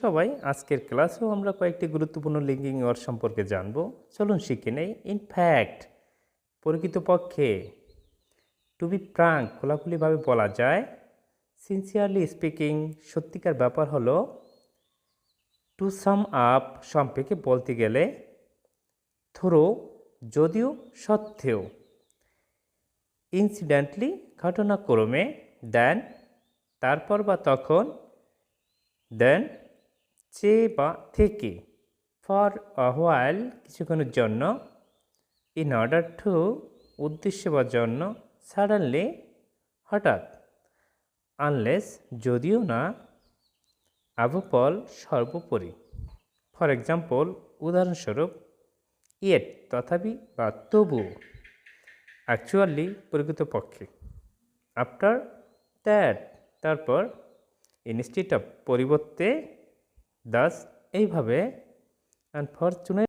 সবাই, আজকের ক্লাসেও আমরা কয়েকটি গুরুত্বপূর্ণ লিঙ্কিং ওয়ার্ড সম্পর্কে জানব। চলুন শিখে নেই। ইনফ্যাক্ট, প্রকৃতপক্ষে। টু বি ফ্রাঙ্ক, খোলাখুলিভাবে বলা যায়। সিনসিয়ারলি স্পিকিং, সত্যিকার ব্যাপার হলো। টু সাম আপ, সংক্ষেপে বলতে গেলে। থ্রো, যদিও সত্ত্বেও। ইনসিডেন্টলি, ঘটনাক্রমে। দেন, তারপর বা তখন। দেন, চেয়ে বা থেকে। ফর আ হোয়াইল, কিছুক্ষণের জন্য। ইন অর্ডার টু, উদ্দেশ্য বা জন্য। সাডেনলি, হঠাৎ। আনলেস, যদিও না। অ্যাবভ অল, সর্বোপরি। ফর এক্সাম্পল, উদাহরণস্বরূপ। ইয়েট, তথাপি বা তবুও। অ্যাকচুয়ালি, প্রকৃতপক্ষে। আফটার দ্যাট, তারপর। ইনস্টিড অফ, পরিবর্তে। দাস, এইভাবে। And fortunate